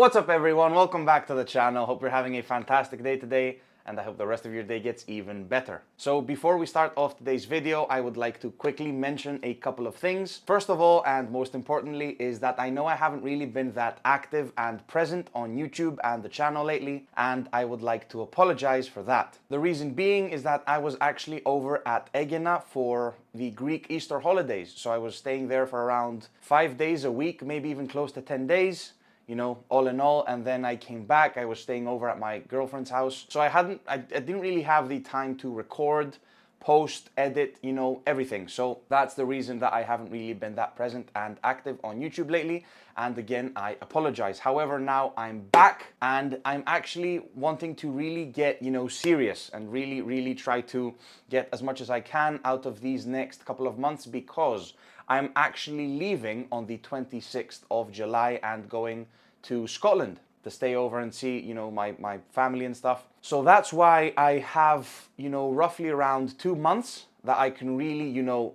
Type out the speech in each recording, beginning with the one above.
What's up everyone, welcome back to the channel. Hope you're having a fantastic day today and I hope the rest of your day gets even better. So before we start off today's video, I would like to quickly mention a couple of things. First of all, and most importantly, is that I know I haven't really been that active and present on YouTube and the channel lately, and I would like to apologize for that. The reason being is that I was actually over at Egina for the Greek Easter holidays. So I was staying there for around 5 days a week, maybe even close to 10 days. You know, all in all, and then I came back. I was staying over at my girlfriend's house, so I didn't really have the time to record, post, edit, you know, everything. So that's the reason that I haven't really been that present and active on YouTube lately, and again, I apologize. However, now I'm back and I'm actually wanting to really get, you know, serious and really try to get as much as I can out of these next couple of months, because I'm actually leaving on the 26th of July and going to Scotland to stay over and see, you know, my family and stuff. So that's why I have, you know, roughly around 2 months that I can really, you know,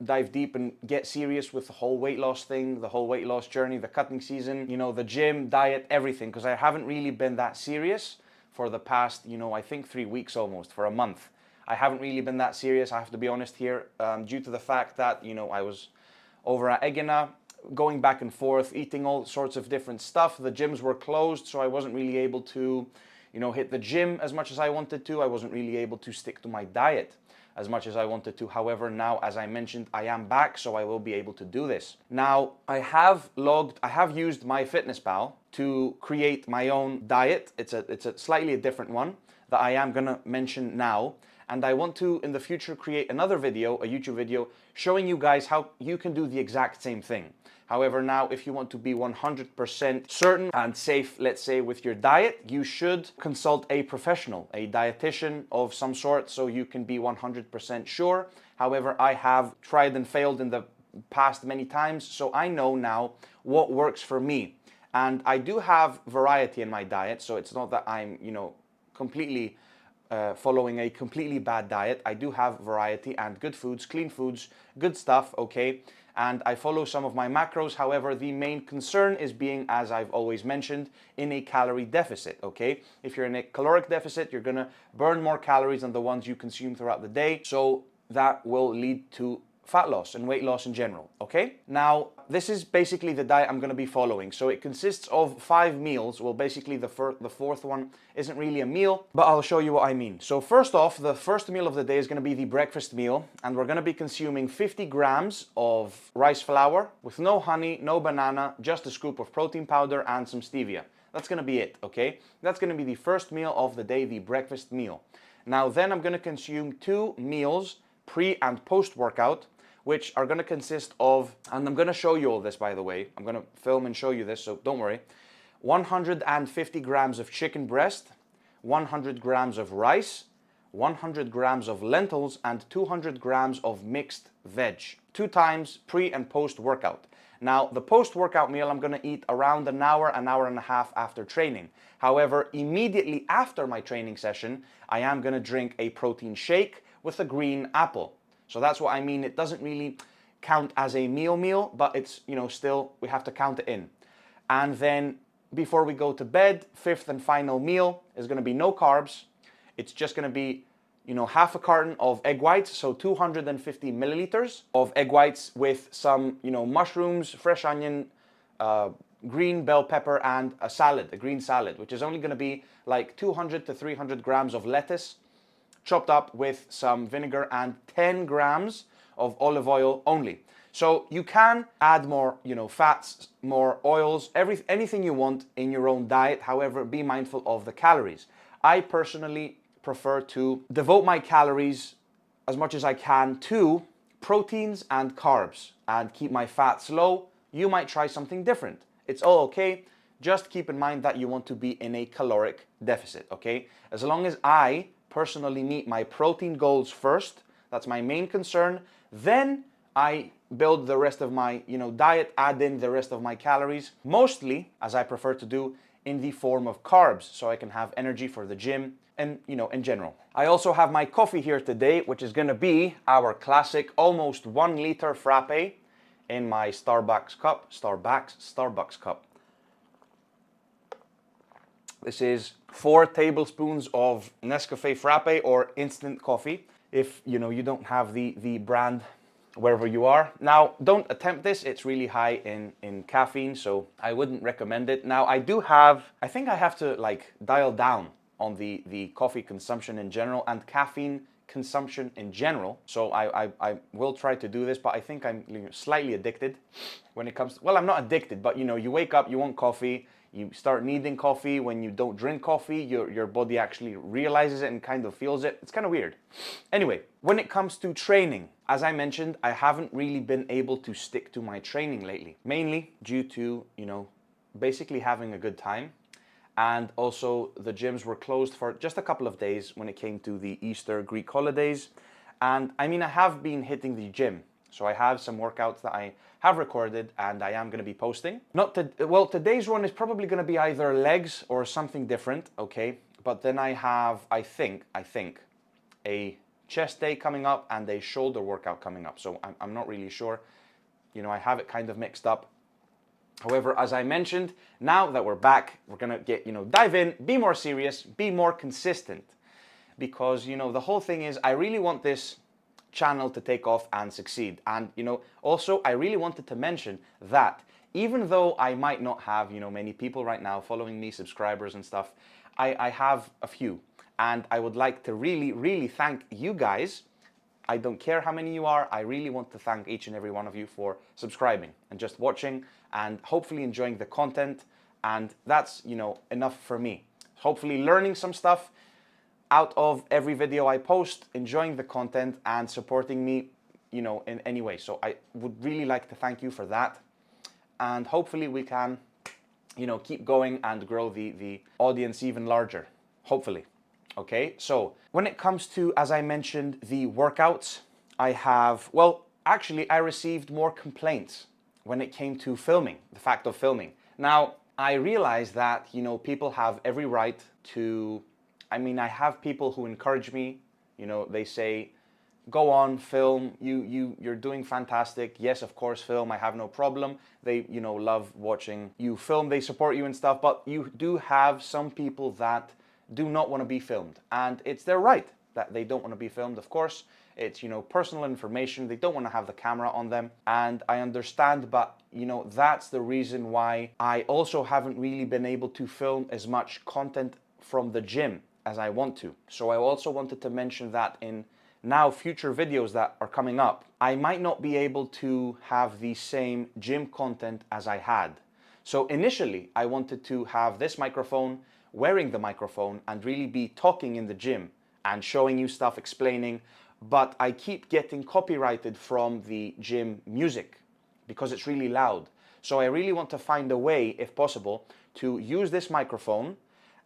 dive deep and get serious with the whole weight loss thing, the whole weight loss journey, the cutting season, you know, the gym, diet, everything, because I haven't really been that serious for the past, you know, I think 3 weeks almost, for a month. I haven't really been that serious, I have to be honest here, due to the fact that, you know, I was over at Egina, going back and forth, eating all sorts of different stuff. The gyms were closed, so I wasn't really able to, you know, hit the gym as much as I wanted to. I wasn't really able to stick to my diet as much as I wanted to. However, now, as I mentioned, I am back, so I will be able to do this. Now, I have used MyFitnessPal to create my own diet. It's a slightly different one that I am gonna mention now. And I want to, in the future, create another video, a YouTube video, showing you guys how you can do the exact same thing. However, now, if you want to be 100% certain and safe, let's say, with your diet, you should consult a professional, a dietitian of some sort, so you can be 100% sure. However, I have tried and failed in the past many times, so I know now what works for me. And I do have variety in my diet, so it's not that I'm, you know, completely following a completely bad diet. I do have variety and good foods, clean foods, good stuff, okay? And I follow some of my macros. However, the main concern is being, as I've always mentioned, in a calorie deficit, okay? If you're in a caloric deficit, you're gonna burn more calories than the ones you consume throughout the day. So that will lead to fat loss and weight loss in general, okay? Now, this is basically the diet I'm gonna be following. So it consists of 5 meals. Well, basically the fourth one isn't really a meal, but I'll show you what I mean. So first off, the first meal of the day is gonna be the breakfast meal, and we're gonna be consuming 50 grams of rice flour with no honey, no banana, just a scoop of protein powder and some stevia. That's gonna be it, okay? That's gonna be the first meal of the day, the breakfast meal. Now then I'm gonna consume 2 meals pre and post workout, which are going to consist of, and I'm going to show you all this, by the way, I'm going to film and show you this, so don't worry, 150 grams of chicken breast, 100 grams of rice, 100 grams of lentils, and 200 grams of mixed veg, 2 times pre and post workout. Now, the post workout meal I'm going to eat around an hour and a half after training. However, immediately after my training session, I am going to drink a protein shake with a green apple. So that's what I mean. It doesn't really count as a meal, but it's, you know, still, we have to count it in. And then before we go to bed, 5th and final meal is going to be no carbs. It's just going to be, you know, half a carton of egg whites, so 250 milliliters of egg whites with some, you know, mushrooms, fresh onion, green bell pepper, and a salad, a green salad, which is only going to be like 200 to 300 grams of lettuce, chopped up with some vinegar, and 10 grams of olive oil only. So you can add more, you know, fats, more oils, anything you want in your own diet. However, be mindful of the calories. I personally prefer to devote my calories as much as I can to proteins and carbs and keep my fats low. You might try something different. It's all okay. Just keep in mind that you want to be in a caloric deficit, okay? As long as I personally meet my protein goals first, that's my main concern, then I build the rest of my, you know, diet, add in the rest of my calories, mostly, as I prefer to do, in the form of carbs, so I can have energy for the gym and, you know, in general. I also have my coffee here today, which is gonna be our classic almost 1 liter frappe in my Starbucks cup. This is 4 tablespoons of Nescafe Frappe or instant coffee, if you know you don't have the brand wherever you are. Now, don't attempt this. It's really high in caffeine, so I wouldn't recommend it. Now, I think I have to like dial down on the coffee consumption in general and caffeine consumption in general. So I will try to do this, but I think I'm slightly addicted when it comes to, well, I'm not addicted, but you know, you wake up, you want coffee, you start needing coffee. When you don't drink coffee, your body actually realizes it and kind of feels it. It's kind of weird. Anyway, when it comes to training, as I mentioned, I haven't really been able to stick to my training lately, mainly due to, you know, basically having a good time. And also the gyms were closed for just a couple of days when it came to the Easter Greek holidays. And I mean, I have been hitting the gym. So I have some workouts that I have recorded and I am going to be posting. Well, today's one is probably going to be either legs or something different, okay? But then I have, I think, a chest day coming up and a shoulder workout coming up. So I'm not really sure. You know, I have it kind of mixed up. However, as I mentioned, now that we're back, we're going to get, you know, dive in, be more serious, be more consistent. Because, you know, the whole thing is I really want this channel to take off and succeed. And, you know, also I really wanted to mention that even though I might not have, you know, many people right now following me, subscribers and stuff, I have a few. And I would like to really thank you guys. I don't care how many you are. I really want to thank each and every one of you for subscribing and just watching and hopefully enjoying the content. And that's, you know, enough for me. Hopefully learning some stuff out of every video I post, enjoying the content and supporting me, you know, in any way. So I would really like to thank you for that. And hopefully we can, you know, keep going and grow the audience even larger, hopefully. Okay, so when it comes to, as I mentioned, the workouts, I have, well, actually I received more complaints when it came to filming, the fact of filming. Now, I realize that, you know, people have every right to, I mean, I have people who encourage me, you know, they say, go on, film, you're doing fantastic. Yes, of course, film, I have no problem. They, you know, love watching you film, they support you and stuff, but you do have some people that do not want to be filmed. And it's their right that they don't want to be filmed, of course. It's, you know, personal information. They don't want to have the camera on them. And I understand, but, you know, that's the reason why I also haven't really been able to film as much content from the gym as I want to. So I also wanted to mention that in now future videos that are coming up, I might not be able to have the same gym content as I had. So initially, I wanted to have this microphone, wearing the microphone, and really be talking in the gym and showing you stuff, explaining, but I keep getting copyrighted from the gym music because it's really loud. So I really want to find a way, if possible, to use this microphone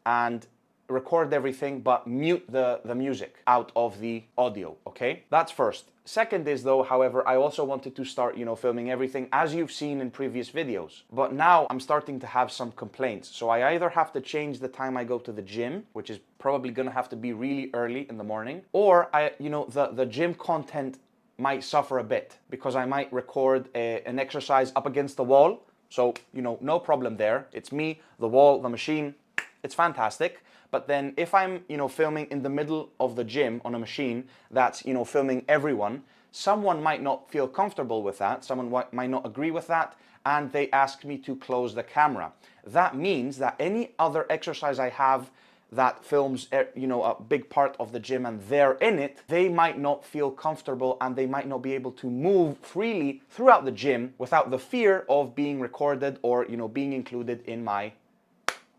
and record everything but mute the music out of the audio, okay? That's first. Second is though, however, I also wanted to start, you know, filming everything as you've seen in previous videos. But now I'm starting to have some complaints. So I either have to change the time I go to the gym, which is probably gonna have to be really early in the morning, or you know, the gym content might suffer a bit because I might record an exercise up against the wall. So, you know, no problem there. It's me, the wall, the machine. It's fantastic. But then if I'm, you know, filming in the middle of the gym on a machine that's, you know, filming everyone, someone might not feel comfortable with that. Someone might not agree with that. And they ask me to close the camera. That means that any other exercise I have that films, you know, a big part of the gym and they're in it, they might not feel comfortable and they might not be able to move freely throughout the gym without the fear of being recorded or, you know, being included in my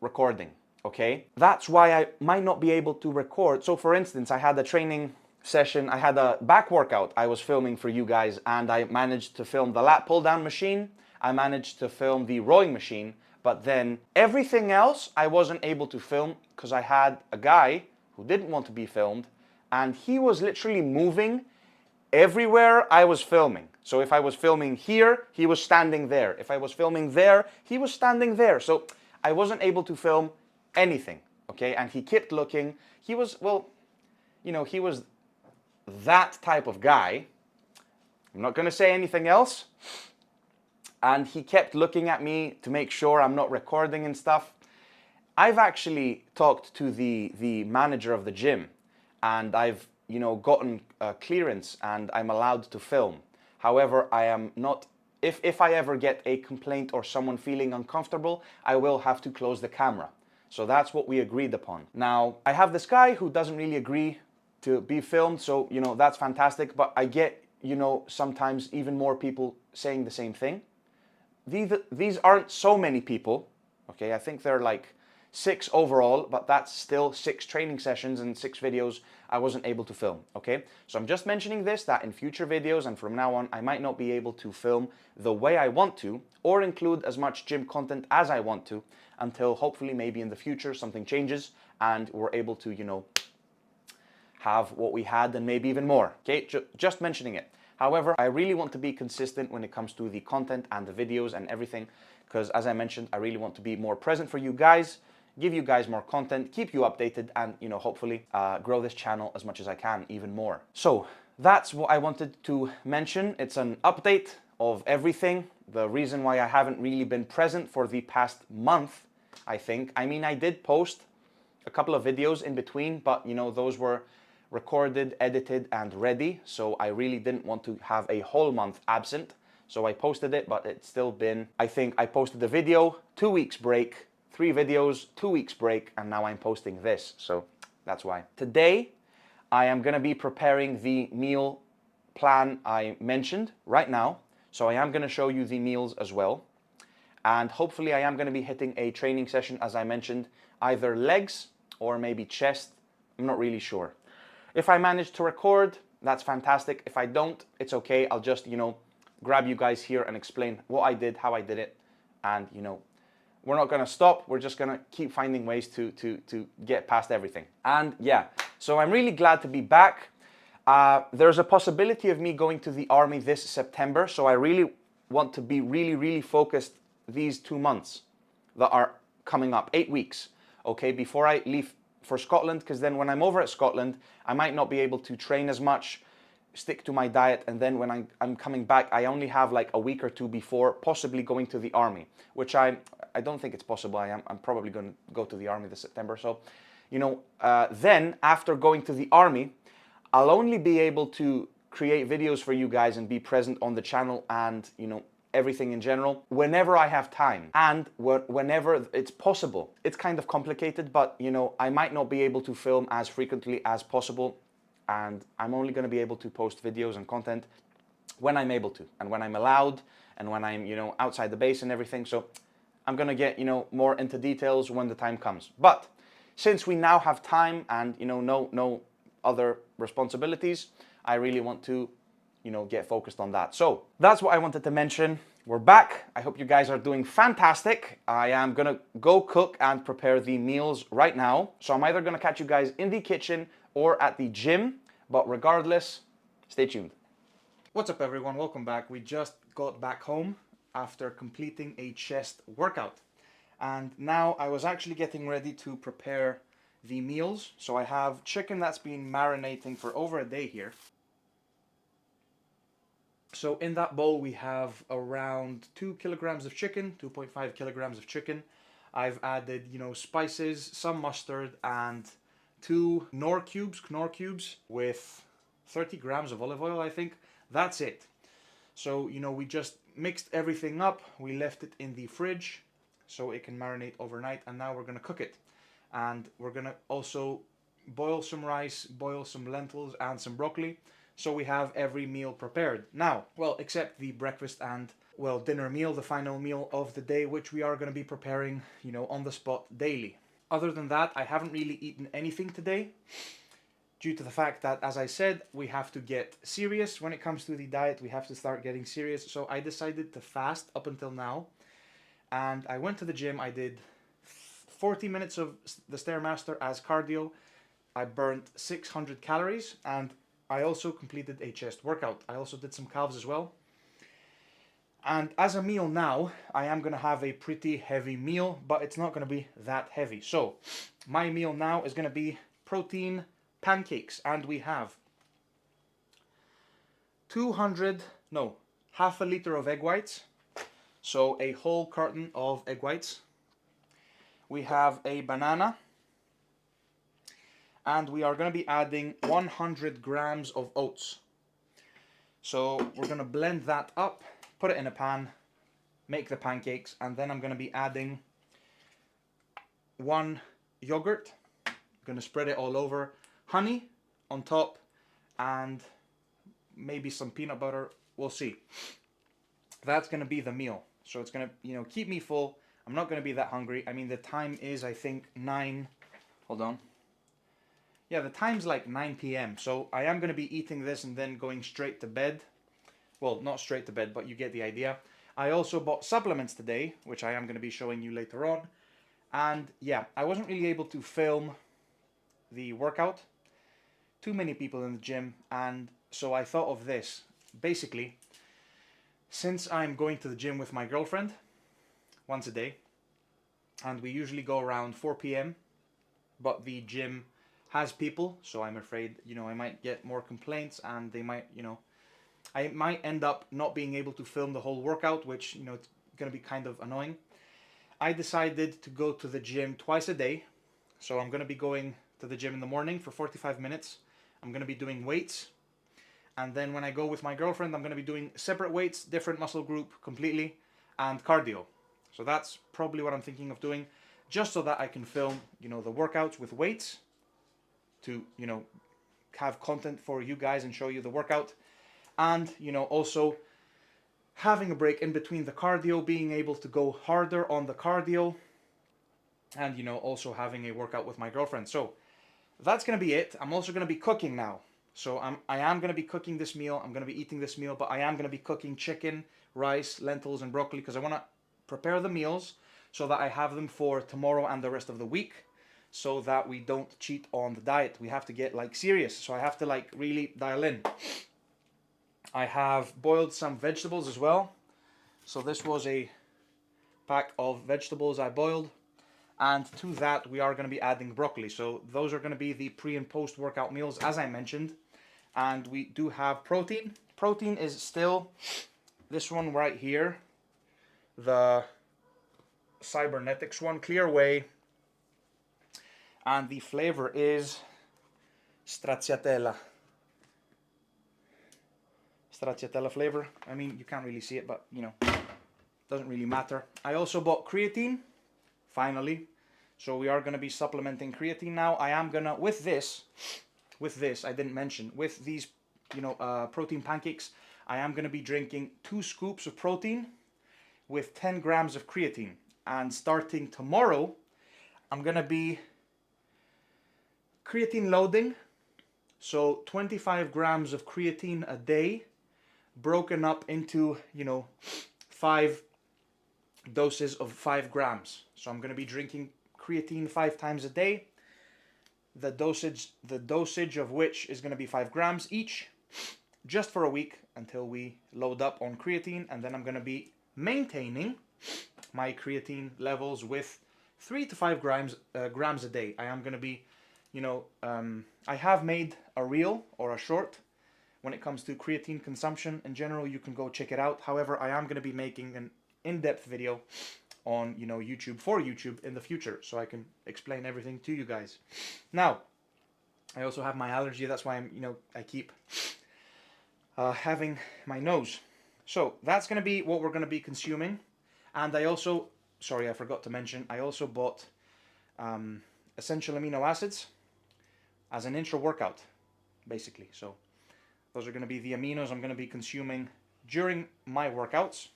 recording. Okay, that's why I might not be able to record. So for instance, I had a training session, I had a back workout I was filming for you guys, and I managed to film the lat pull down machine, I managed to film the rowing machine, but then everything else I wasn't able to film because I had a guy who didn't want to be filmed, and he was literally moving everywhere I was filming. So if I was filming here, he was standing there. If I was filming there, he was standing there. So I wasn't able to film anything, okay? And he kept looking. He was, well, you know, he was that type of guy. I'm not going to say anything else. And he kept looking at me to make sure I'm not recording and stuff. I've actually talked to the manager of the gym, and I've, you know, gotten clearance and I'm allowed to film. However, I am not, if I ever get a complaint or someone feeling uncomfortable, I will have to close the camera. So that's what we agreed upon. Now, I have this guy who doesn't really agree to be filmed, so, you know, that's fantastic, but I get, you know, sometimes even more people saying the same thing. These aren't so many people, okay? I think they're like 6 overall, but that's still 6 training sessions and 6 videos I wasn't able to film, okay? So I'm just mentioning this, that in future videos and from now on, I might not be able to film the way I want to or include as much gym content as I want to until hopefully maybe in the future something changes and we're able to, you know, have what we had and maybe even more, okay? Just mentioning it. However, I really want to be consistent when it comes to the content and the videos and everything, because as I mentioned, I really want to be more present for you guys, give you guys more content, keep you updated, and, you know, hopefully grow this channel as much as I can, even more. So that's what I wanted to mention. It's an update of everything. The reason why I haven't really been present for the past month, I think. I mean, I did post a couple of videos in between, but, you know, those were recorded, edited, and ready. So I really didn't want to have a whole month absent. So I posted it, but it's still been, I think I posted the video, 2 weeks break, 3 videos, 2 weeks break, and now I'm posting this. So that's why. Today, I am gonna be preparing the meal plan I mentioned right now. So I am gonna show you the meals as well. And hopefully I am gonna be hitting a training session, as I mentioned, either legs or maybe chest. I'm not really sure. If I manage to record, that's fantastic. If I don't, it's okay. I'll just, you know, grab you guys here and explain what I did, how I did it. And, you know, we're not gonna stop. We're just gonna keep finding ways to get past everything. And yeah, so I'm really glad to be back. There's a possibility of me going to the army this September. So I really want to be really focused these 2 months that are coming up, 8 weeks, okay, before I leave for Scotland, because then when I'm over at Scotland, I might not be able to train as much, stick to my diet, and then when I'm coming back, I only have like a week or 2 before possibly going to the army, which I don't think it's possible. I'm probably going to go to the army this September. So, you know, then after going to the army, I'll only be able to create videos for you guys and be present on the channel and, you know, everything in general whenever I have time and whenever it's possible. It's kind of complicated, but, you know, I might not be able to film as frequently as possible, and I'm only going to be able to post videos and content when I'm able to and when I'm allowed and when I'm, you know, outside the base and everything. So I'm going to get, you know, more into details when the time comes. But since we now have time and, you know, no other responsibilities, I really want to, you know, get focused on that. So that's what I wanted to mention. We're back. I hope you guys are doing fantastic. I am gonna go cook and prepare the meals right now. So I'm either gonna catch you guys in the kitchen or at the gym, but regardless, stay tuned. What's up everyone, welcome back. We just got back home after completing a chest workout. And now I was actually getting ready to prepare the meals. So I have chicken that's been marinating for over a day here. So in that bowl we have around 2 kilograms of chicken, 2.5 kilograms of chicken. I've added, you know, spices, some mustard, and 2 Knorr cubes with 30 grams of olive oil, I think. That's it. So, you know, we just mixed everything up. We left it in the fridge so it can marinate overnight, and now we're gonna cook it. And we're gonna also boil some rice, boil some lentils and some broccoli. So we have every meal prepared. Now, well, except the breakfast and, well, dinner meal, the final meal of the day, which we are going to be preparing, you know, on the spot daily. Other than that, I haven't really eaten anything today due to the fact that, as I said, we have to get serious when it comes to the diet. We have to start getting serious. So I decided to fast up until now. And I went to the gym. I did 40 minutes of the Stairmaster as cardio. I burnt 600 calories and I also completed a chest workout. I also did some calves as well. And as a meal now, I am going to have a pretty heavy meal, but it's not going to be that heavy. So my meal now is going to be protein pancakes. And we have half a liter of egg whites. So a whole carton of egg whites. we have a banana, and we are going to be adding 100 grams of oats. So we're going to blend that up, put it in a pan, make the pancakes, and then I'm going to be adding 1 yogurt. I'm going to spread it all over, honey on top, and maybe some peanut butter. We'll see. That's going to be the meal. So it's going to, keep me full. I'm not going to be that hungry. I mean, the time is, I think, 9. Hold on. Yeah, the time's like 9 p.m. So I am going to be eating this and then going straight to bed. Well, not straight to bed, but you get the idea. I also bought supplements today, which I am going to be showing you later on. And yeah, I wasn't really able to film the workout. Too many people in the gym, and so I thought of this. Basically, since I'm going to the gym with my girlfriend once a day, and we usually go around 4 p.m., but the gym has people, so I'm afraid, I might get more complaints, and they might, I might end up not being able to film the whole workout, which, it's going to be kind of annoying. I decided to go to the gym twice a day, so I'm going to be going to the gym in the morning for 45 minutes. I'm going to be doing weights, and then when I go with my girlfriend, I'm going to be doing separate weights, different muscle group completely, and cardio. So that's probably what I'm thinking of doing, just so that I can film, the workouts with weights to, have content for you guys and show you the workout. And, also having a break in between the cardio, being able to go harder on the cardio, and, also having a workout with my girlfriend. So that's going to be it. I'm also going to be cooking now. So I am going to be cooking this meal. I'm going to be eating this meal, but I am going to be cooking chicken, rice, lentils, and broccoli because I want to prepare the meals so that I have them for tomorrow and the rest of the week, so that we don't cheat on the diet. We have to get serious. So I have to really dial in. I have boiled some vegetables as well. So this was a pack of vegetables I boiled. And to that, we are going to be adding broccoli. So those are going to be the pre and post workout meals, as I mentioned. And we do have protein. Protein is still this one right here, the cybernetics one, clear whey. And the flavor is stracciatella. Stracciatella flavor. I mean, you can't really see it, but doesn't really matter. I also bought creatine, finally. So we are going to be supplementing creatine now. I am going to, with this, I didn't mention, with these, protein pancakes, I am going to be drinking 2 scoops of protein with 10 grams of creatine. And starting tomorrow, I'm going to be creatine loading. So 25 grams of creatine a day, broken up into, 5 doses of 5 grams. So I'm going to be drinking creatine 5 times a day. The dosage of which is going to be 5 grams each, just for a week until we load up on creatine, and then I'm going to be maintaining my creatine levels with 3 to 5 grams a day. I am going to be, I have made a reel or a short when it comes to creatine consumption. In general, you can go check it out. However, I am going to be making an in-depth video on YouTube in the future, so I can explain everything to you guys. Now, I also have my allergy. That's why I keep having my nose. So that's going to be what we're going to be consuming. And I also, sorry, I forgot to mention, I also bought essential amino acids as an intro workout, basically. So those are going to be the aminos I'm going to be consuming during my workouts.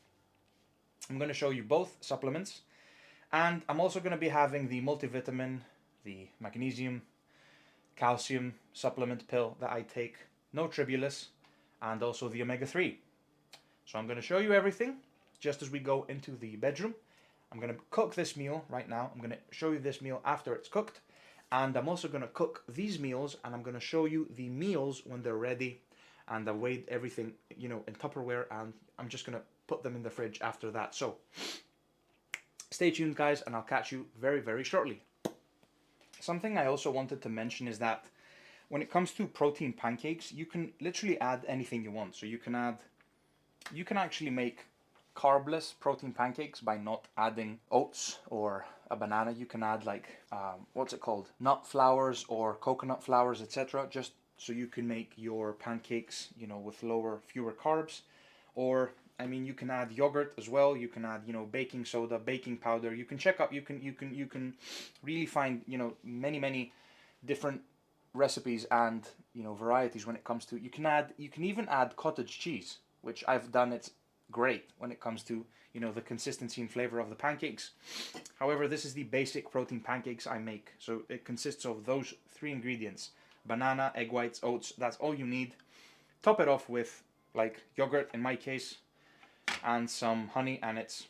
I'm going to show you both supplements. And I'm also going to be having the multivitamin, the magnesium, calcium supplement pill that I take, no tribulus, and also the omega-3. So I'm going to show you everything just as we go into the bedroom. I'm going to cook this meal right now. I'm going to show you this meal after it's cooked. And I'm also going to cook these meals, and I'm going to show you the meals when they're ready. And I weighed everything, in Tupperware, and I'm just going to put them in the fridge after that. So stay tuned, guys, and I'll catch you very, very shortly. Something I also wanted to mention is that when it comes to protein pancakes, you can literally add anything you want. So you can actually make carbless protein pancakes by not adding oats or a banana, you can add like, what's it called? Nut flours or coconut flours, etc. Just so you can make your pancakes, you know, with fewer carbs. Or, I mean, you can add yogurt as well. You can add, you know, baking soda, baking powder. You can check up. You can really find, you know, many different recipes and, you know, varieties when it comes to. You can even add cottage cheese, which I've done. It's great when it comes to, you know, the consistency and flavor of the pancakes. However, this is the basic protein pancakes I make. So it consists of those 3 ingredients: banana, egg whites, oats. That's all you need. Top it off with like yogurt in my case and some honey, and it's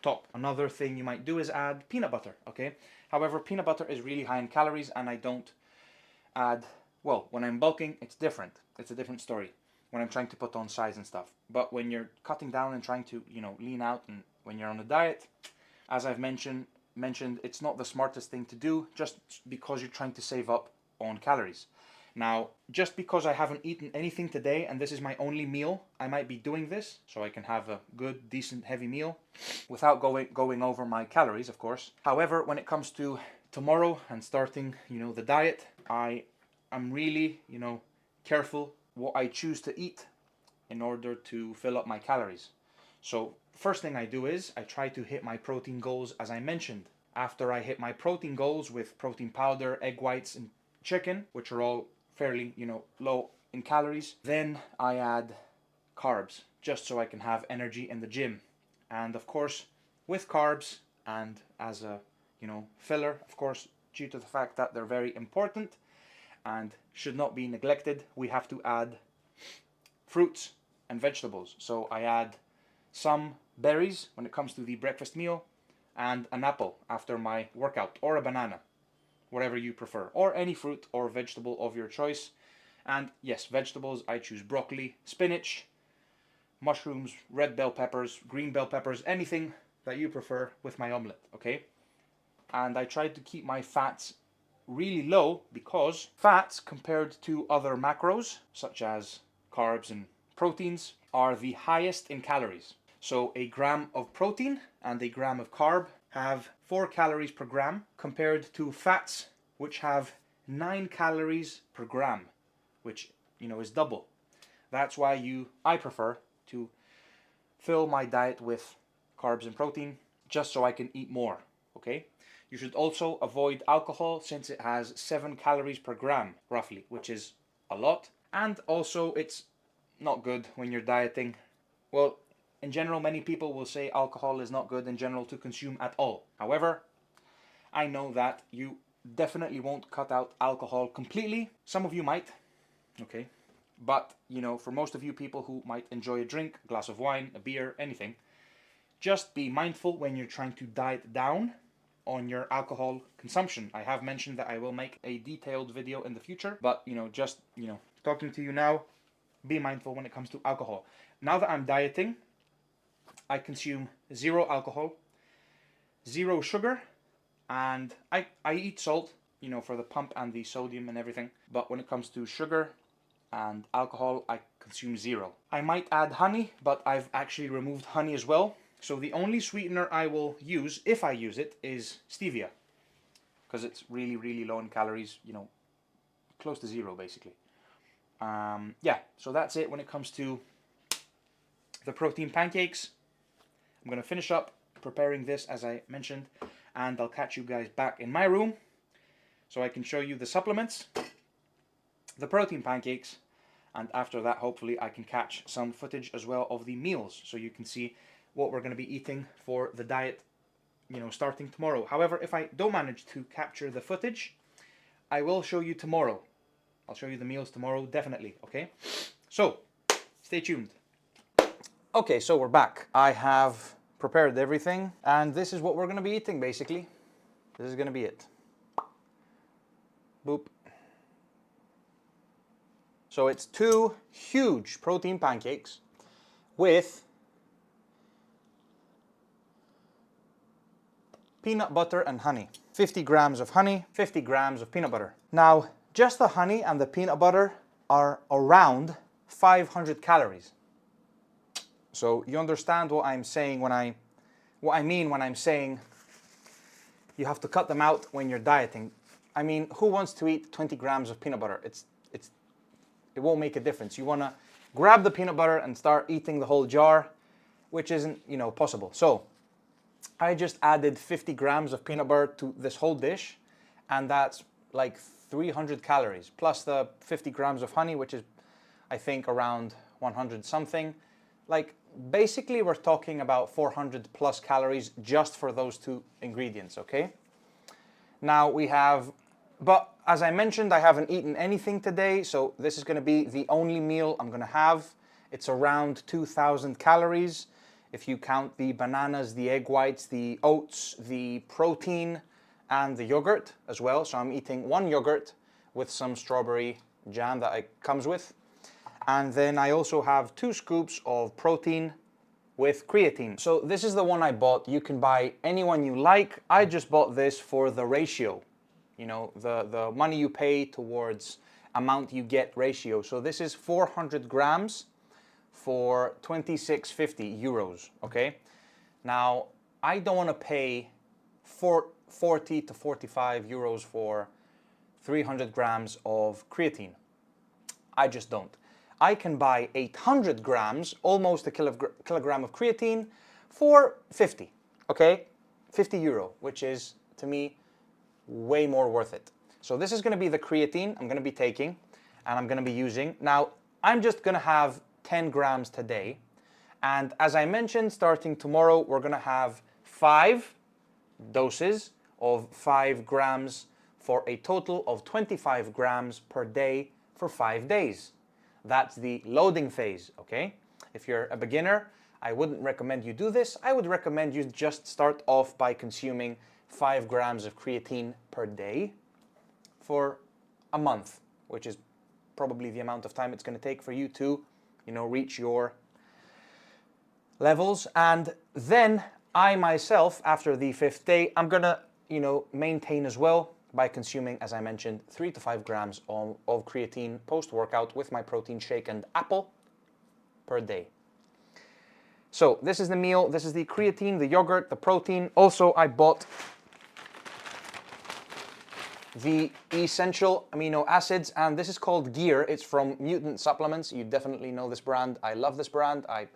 top. Another thing you might do is add peanut butter, okay? However, peanut butter is really high in calories, and I don't add, well, when I'm bulking, it's different. It's a different story when I'm trying to put on size and stuff. But when you're cutting down and trying to, you know, lean out, and when you're on a diet, as I've mentioned, it's not the smartest thing to do, just because you're trying to save up on calories. Now, just because I haven't eaten anything today and this is my only meal, I might be doing this so I can have a good, decent, heavy meal without going over my calories, of course. However, when it comes to tomorrow and starting, you know, the diet, I'm really, you know, careful what I choose to eat in order to fill up my calories. So, first thing I do is I try to hit my protein goals, as I mentioned. After I hit my protein goals with protein powder, egg whites, and chicken, which are all fairly, you know, low in calories, then I add carbs, just so I can have energy in the gym. And of course, with carbs and as a, you know, filler, of course, due to the fact that they're very important and should not be neglected, we have to add fruits and vegetables. So I add some berries when it comes to the breakfast meal, and an apple after my workout, or a banana, whatever you prefer, or any fruit or vegetable of your choice. And yes, vegetables, I choose broccoli, spinach, mushrooms, red bell peppers, green bell peppers, anything that you prefer with my omelette, okay? And I try to keep my fats really low, because fats, compared to other macros, such as carbs and proteins, are the highest in calories. So a gram of protein and a gram of carb have 4 calories per gram, compared to fats, which have 9 calories per gram, which, you know, is double. That's why I prefer to fill my diet with carbs and protein, just so I can eat more, okay? You should also avoid alcohol, since it has 7 calories per gram, roughly, which is a lot. And also, it's not good when you're dieting. Well, in general, many people will say alcohol is not good in general to consume at all. However, I know that you definitely won't cut out alcohol completely. Some of you might, okay? But, you know, for most of you people who might enjoy a drink, a glass of wine, a beer, anything, just be mindful when you're trying to diet down on your alcohol consumption. I have mentioned that I will make a detailed video in the future, but, you know, just, you know, talking to you now, be mindful when it comes to alcohol. Now that I'm dieting, I consume 0 alcohol, 0 sugar, and I eat salt, you know, for the pump and the sodium and everything. But when it comes to sugar and alcohol, I consume 0. I might add honey, but I've actually removed honey as well. So the only sweetener I will use, if I use it, is stevia, because it's really, really low in calories, you know, close to 0 basically. Yeah, so that's it when it comes to the protein pancakes. I'm going to finish up preparing this, as I mentioned, and I'll catch you guys back in my room so I can show you the supplements, the protein pancakes, and after that, hopefully, I can catch some footage as well of the meals, so you can see what we're going to be eating for the diet, you know, starting tomorrow. However, if I don't manage to capture the footage, I will show you tomorrow. I'll show you the meals tomorrow, definitely, okay? So, stay tuned. Okay, so we're back. I have prepared everything, and this is what we're going to be eating, basically. This is going to be it. Boop. So it's 2 huge protein pancakes with peanut butter and honey. 50 grams of honey, 50 grams of peanut butter. Now, just the honey and the peanut butter are around 500 calories. So you understand what I'm saying what I mean when I'm saying you have to cut them out when you're dieting. I mean, who wants to eat 20 grams of peanut butter? It won't make a difference. You want to grab the peanut butter and start eating the whole jar, which isn't, possible. So I just added 50 grams of peanut butter to this whole dish, and that's like 300 calories, plus the 50 grams of honey, which is, I think, around 100 something. Like, basically, we're talking about 400 plus calories just for those two ingredients, okay? Now we have, but as I mentioned, I haven't eaten anything today, so this is gonna be the only meal I'm gonna have. It's around 2,000 calories. If you count the bananas, the egg whites, the oats, the protein, and the yogurt as well. So I'm eating one yogurt with some strawberry jam that it comes with. And then I also have 2 scoops of protein with creatine. So this is the one I bought. You can buy any one you like. I just bought this for the ratio, the money you pay towards amount you get ratio. So this is 400 grams for 26.50 euros, okay? Now, I don't want to pay 40 to 45 euros for 300 grams of creatine. I just don't. I can buy 800 grams, almost a kilogram of creatine for 50, okay? 50 euro, which is, to me, way more worth it. So this is going to be the creatine I'm going to be taking and I'm going to be using. Now, I'm just going to have 10 grams today. And as I mentioned, starting tomorrow, we're going to have 5 doses of 5 grams for a total of 25 grams per day for 5 days. That's the loading phase, okay? If you're a beginner, I wouldn't recommend you do this. I would recommend you just start off by consuming 5 grams of creatine per day for a month, which is probably the amount of time it's going to take for you to, reach your levels. And then I myself, after the 5th day, I'm going to, maintain as well by consuming, as I mentioned, 3 to 5 grams of creatine post-workout with my protein shake and apple per day. So this is the meal. This is the creatine, the yogurt, the protein. Also, I bought the essential amino acids, and this is called Gear. It's from Mutant Supplements. You definitely know this brand. I love this brand. I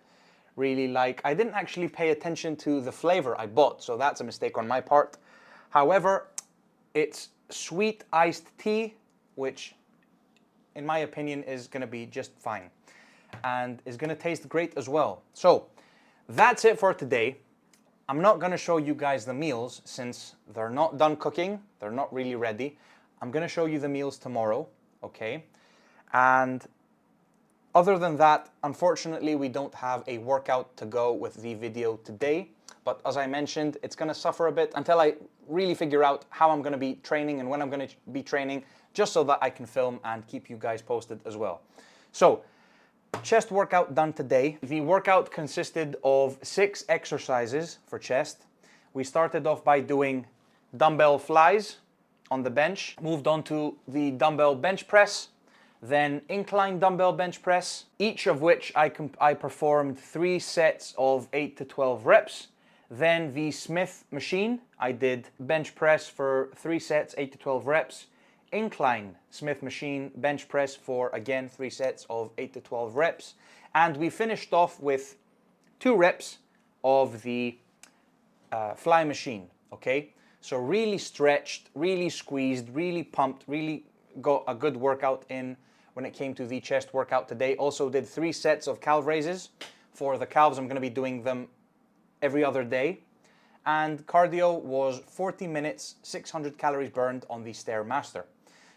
didn't actually pay attention to the flavor I bought, so that's a mistake on my part. However, it's sweet iced tea, which in my opinion is going to be just fine and is going to taste great as well. So that's it for today. I'm not going to show you guys the meals since they're not done cooking. They're not really ready. I'm going to show you the meals tomorrow, okay? And other than that, unfortunately, we don't have a workout to go with the video today. But as I mentioned, it's going to suffer a bit until I really figure out how I'm going to be training and when I'm going to be training, just so that I can film and keep you guys posted as well. So, chest workout done today. The workout consisted of 6 exercises for chest. We started off by doing dumbbell flies on the bench, moved on to the dumbbell bench press, then incline dumbbell bench press, each of which I performed 3 sets of 8 to 12 reps. Then the Smith machine, I did bench press for 3 sets, 8 to 12 reps. Incline Smith machine bench press for, again, 3 sets of 8 to 12 reps. And we finished off with 2 reps of the fly machine, okay? So really stretched, really squeezed, really pumped, really got a good workout in when it came to the chest workout today. Also did 3 sets of calf raises. For the calves, I'm going to be doing them every other day. And cardio was 40 minutes, 600 calories burned on the Stairmaster.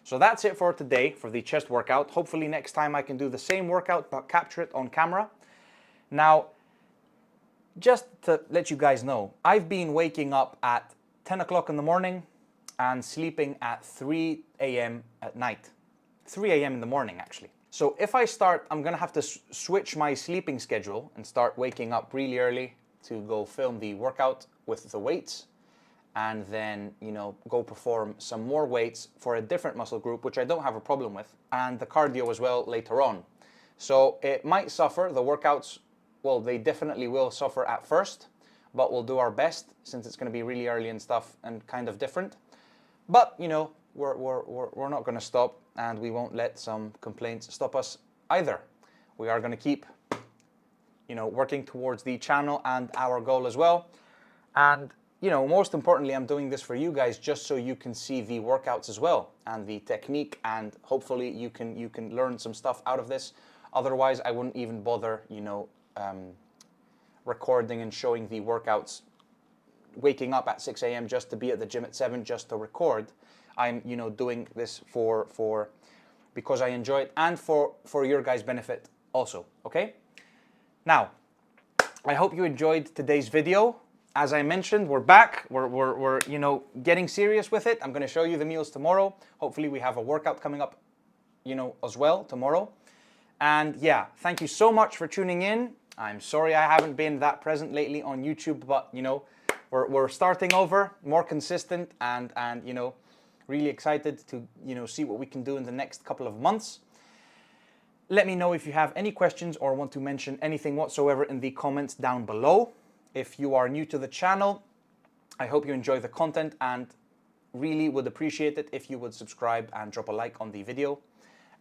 So that's it for today for the chest workout. Hopefully next time I can do the same workout but capture it on camera. Now, just to let you guys know, I've been waking up at 10 o'clock in the morning and sleeping at 3 a.m. at night. 3 a.m. in the morning, actually. So if I start, I'm going to have to switch my sleeping schedule and start waking up really early to go film the workout with the weights, and then, go perform some more weights for a different muscle group, which I don't have a problem with, and the cardio as well later on. So it might suffer, the workouts, well, they definitely will suffer at first, but we'll do our best since it's going to be really early and stuff and kind of different. But, you know, we're not going to stop, and we won't let some complaints stop us either. We are going to keep, you know, working towards the channel and our goal as well. And, you know, most importantly, I'm doing this for you guys just so you can see the workouts as well and the technique, and hopefully you can learn some stuff out of this. Otherwise, I wouldn't even bother, you know, recording and showing the workouts, waking up at 6 a.m. just to be at the gym at 7 just to record. I'm, you know, doing this because I enjoy it and for your guys' benefit also, okay? Now, I hope you enjoyed today's video. As I mentioned, we're back. We're you know, getting serious with it. I'm going to show you the meals tomorrow. Hopefully we have a workout coming up, you know, as well tomorrow. And yeah, thank you so much for tuning in. I'm sorry I haven't been that present lately on YouTube, but, you know, we're starting over, more consistent, and you know, really excited to, you know, see what we can do in the next couple of months. Let me know if you have any questions or want to mention anything whatsoever in the comments down below. If you are new to the channel, I hope you enjoy the content and really would appreciate it if you would subscribe and drop a like on the video.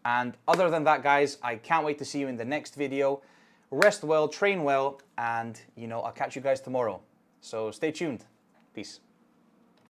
And other than that, guys, I can't wait to see you in the next video. Rest well, train well, and, you know, I'll catch you guys tomorrow. So stay tuned. Peace.